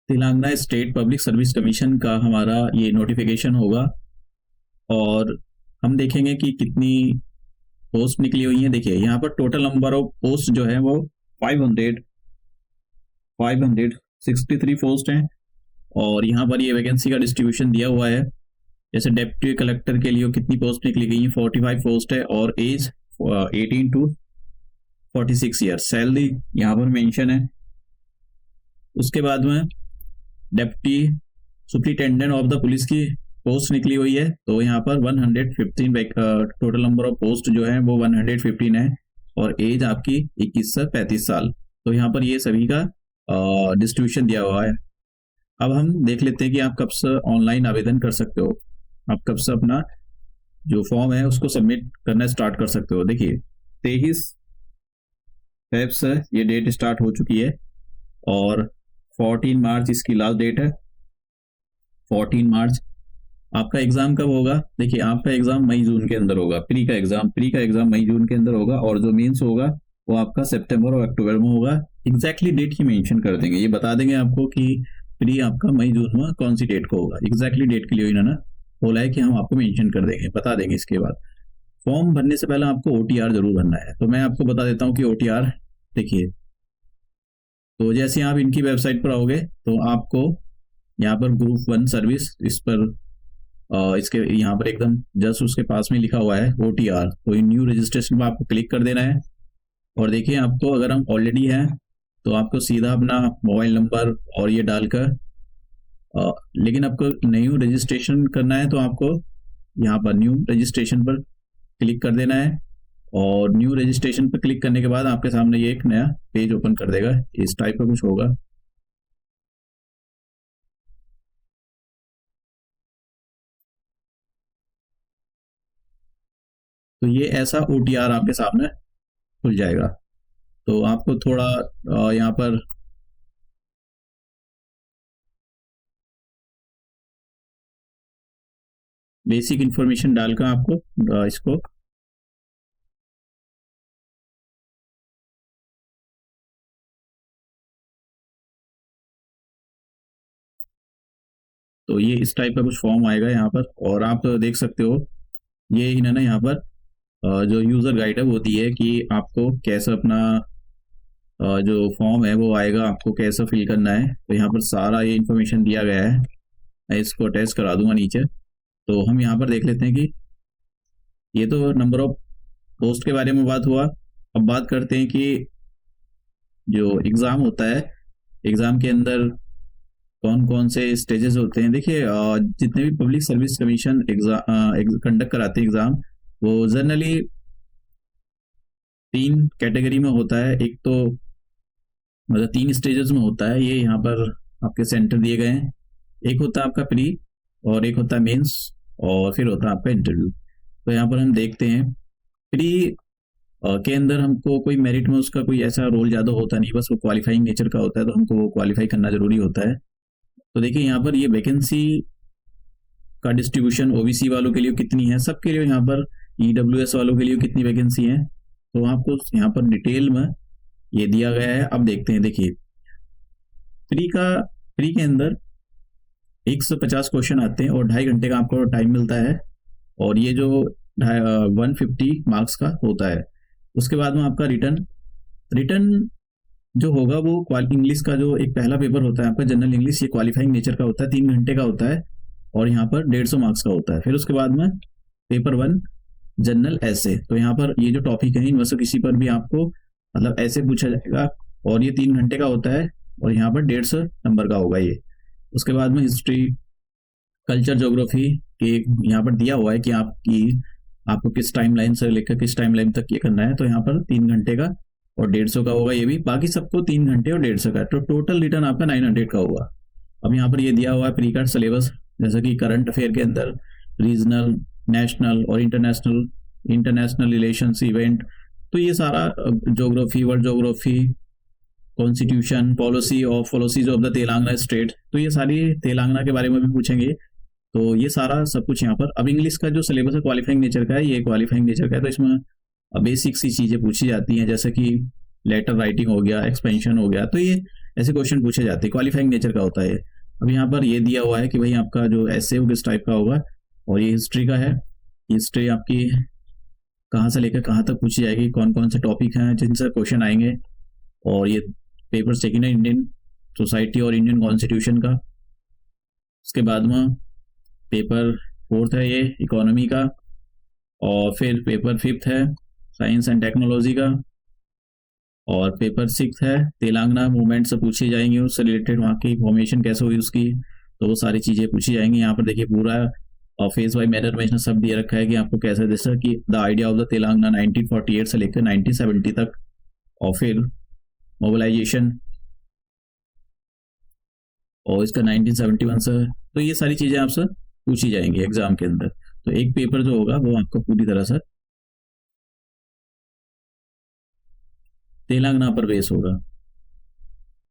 Telangana state public service commission का हमारा ये नोटिफिकेशन होगा और हम देखेंगे कि कितनी पोस्ट निकली हुई है। देखिए यहाँ पर टोटल नंबर ऑफ पोस्ट जो है वो 563 पोस्ट हैं और यहाँ पर ये वैकेंसी का डिस्ट्रीब्यूशन दिया हुआ है। जैसे डेप्यूटी कलेक्टर के लिए कितनी पोस्ट निकली गई है, 45 पोस्ट है और एज 18 to 46 ईयर। सैलरी यहाँ पर मेंशन है। उसके बाद में deputy superintendent of the police की पोस्ट निकली हुई है, तो यहाँ पर 115 टोटल नंबर ऑफ पोस्ट जो है वो 115 है और एज आपकी 21 से 35 साल। तो यहाँ पर ये सभी का डिस्ट्रीब्यूशन दिया हुआ है। अब हम देख लेते हैं कि आप कब से ऑनलाइन आवेदन कर सकते हो, आप कब से अपना जो फॉर्म है उसको सबमिट करना स्टार्ट कर सकते हो। देखिए 23 फेब से ये डेट स्टार्ट हो चुकी है और 14 मार्च इसकी लास्ट डेट है। 14 मार्च आपका एग्जाम कब होगा? देखिए आपका एग्जाम मई जून के अंदर होगा। प्री का एग्जाम मई जून के अंदर होगा और जो मेंस होगा वो आपका सितंबर और अक्टूबर में होगा। एग्जैक्टली डेट ही मेंशन कर देंगे, ये बता देंगे आपको कि प्री आपका मई जून में कौन सी डेट को होगा। एग्जैक्टली डेट के लिए इन्होंने बोला है कि हम आपको मेंशन कर देंगे, बता देंगे। इसके बाद फॉर्म भरने से पहले आपको OTR जरूर भरना है, तो मैं आपको बता देता हूँ कि OTR देखिए। तो जैसे आप इनकी वेबसाइट पर आओगे तो आपको यहाँ पर ग्रुप 1 सर्विस, इस पर इसके यहाँ पर एकदम जस्ट उसके पास में लिखा हुआ है OTR, तो न्यू रजिस्ट्रेशन पर आपको क्लिक कर देना है। और देखिए आपको अगर हम ऑलरेडी हैं तो आपको सीधा अपना मोबाइल नंबर और ये डालकर लेकिन आपको न्यू रजिस्ट्रेशन करना है तो आपको यहाँ पर न्यू रजिस्ट्रेशन पर क्लिक कर देना है और न्यू रजिस्ट्रेशन पर क्लिक करने के बाद आपके सामने ये एक नया पेज ओपन कर देगा। इस टाइप का कुछ होगा। तो ये ऐसा OTR आपके सामने खुल जाएगा। तो आपको थोड़ा यहाँ पर बेसिक इंफॉर्मेशन डालकर आपको इसको तो ये इस टाइप का कुछ फॉर्म आएगा यहाँ पर और आप देख सकते हो ये इन्होंने यहाँ पर जो यूज़र गाइड है वो दी है कि आपको कैसे अपना जो फॉर्म है वो आएगा, आपको कैसे फिल करना है। तो यहाँ पर सारा ये इन्फॉर्मेशन दिया गया है, मैं इसको अटैच करा दूंगा नीचे। तो हम यहाँ पर देख लेते हैं कि ये तो नंबर ऑफ पोस्ट के बारे में बात हुआ। अब बात करते हैं कि जो एग्ज़ाम होता है, एग्ज़ाम के अंदर कौन कौन से स्टेजेस होते हैं। देखिए जितने भी public service commission exam conduct कराते हैं एग्ज़ाम, वो जनरली 3 कैटेगरी में होता है। एक तो मतलब 3 स्टेजेस में होता है, ये यहाँ पर आपके सेंटर दिए गए हैं। एक होता है आपका प्री और एक होता है मेंस और फिर होता है आपका इंटरव्यू। तो यहाँ पर हम देखते हैं प्री के अंदर हमको कोई मेरिट में उसका कोई ऐसा रोल ज़्यादा होता नहीं, बस वो क्वालिफाइंग नेचर का होता है, तो हमको वो क्वालिफाई करना जरूरी होता है। तो देखिए यहाँ पर ये वैकेंसी का डिस्ट्रीब्यूशन OBC वालों के लिए कितनी है, सबके लिए यहाँ पर EWS वालों के लिए कितनी वैकेंसी है, तो आपको यहाँ पर डिटेल में ये दिया गया है। अब देखते हैं। देखिए प्री के अंदर 150 क्वेश्चन आते हैं और 2.5 घंटे का आपको टाइम मिलता है और ये जो 150 मार्क्स का होता है। उसके बाद में आपका रिटर्न जो होगा वो इंग्लिश का जो एक पहला पेपर होता है आपका जनरल इंग्लिश, ये क्वालिफाइंग नेचर का होता है, 3 घंटे का होता है और यहाँ पर 150 मार्क्स का होता है। फिर उसके बाद में पेपर 1 जनरल ऐसे, तो यहाँ पर ये जो टॉपिक है इनमें से किसी पर भी आपको मतलब ऐसे पूछा जाएगा और ये 3 घंटे का होता है और यहाँ पर 150 नंबर का होगा ये। उसके बाद में हिस्ट्री, कल्चर, ज्योग्राफी के यहाँ पर दिया हुआ है कि आपको किस टाइमलाइन से लेकर किस टाइमलाइन तक ये करना है। तो यहाँ पर 3 घंटे का और 150 का होगा ये भी, बाकी सबको 3 घंटे और 150 का, तो टोटल रिटर्न आपका 900 का होगा। अब यहाँ पर ये दिया हुआ है प्री का सिलेबस, जैसे कि करंट अफेयर के अंदर रीजनल, नेशनल और इंटरनेशनल रिलेशंस, इवेंट, तो ये सारा geography, world geography, constitution, policies of the Telangana state, तो ये सारी तेलंगाना के बारे में भी पूछेंगे। तो ये सारा सब कुछ यहाँ पर। अब इंग्लिश का जो सिलेबस है क्वालिफाइंग नेचर का है, ये क्वालिफाइंग नेचर का है, तो इसमें बेसिक सी चीज़ें पूछी जाती हैं, जैसे कि लेटर राइटिंग हो गया, एक्सपेंशन हो गया, तो ये ऐसे क्वेश्चन पूछे जाते हैं, क्वालिफाइंग नेचर का होता है। अब यहाँ पर ये दिया हुआ है कि भाई आपका जो ऐसे हो किस टाइप का होगा, और ये हिस्ट्री का है। हिस्ट्री आपकी कहाँ से लेकर कहाँ तक पूछी जाएगी, कौन कौन से टॉपिक हैं जिनसे क्वेश्चन आएंगे, और ये पेपर सेकेंड है इंडियन सोसाइटी और इंडियन कॉन्स्टिट्यूशन का। उसके बाद में पेपर फोर्थ है ये इकोनॉमी का, और फिर पेपर फिफ्थ है साइंस एंड टेक्नोलॉजी का, और पेपर सिक्स है तेलंगाना मूवमेंट से पूछी जाएंगी, उससे रिलेटेड वहाँ की फॉर्मेशन कैसे हुई उसकी, तो वो सारी चीज़ें पूछी जाएंगी। यहाँ पर देखिए पूरा और फेज वाइज मैनर में इसने सब दिया रखा है कि आपको कैसे, जैसा कि the idea of the Telangana 1948 से लेकर 1970 तक, और फिर मोबिलाइजेशन और इसका 1971 से। तो ये सारी चीज़ें आपसे पूछी जाएंगी एग्जाम के अंदर। तो एक पेपर जो होगा वो आपको पूरी तरह से तेलंगाना पर बेस होगा।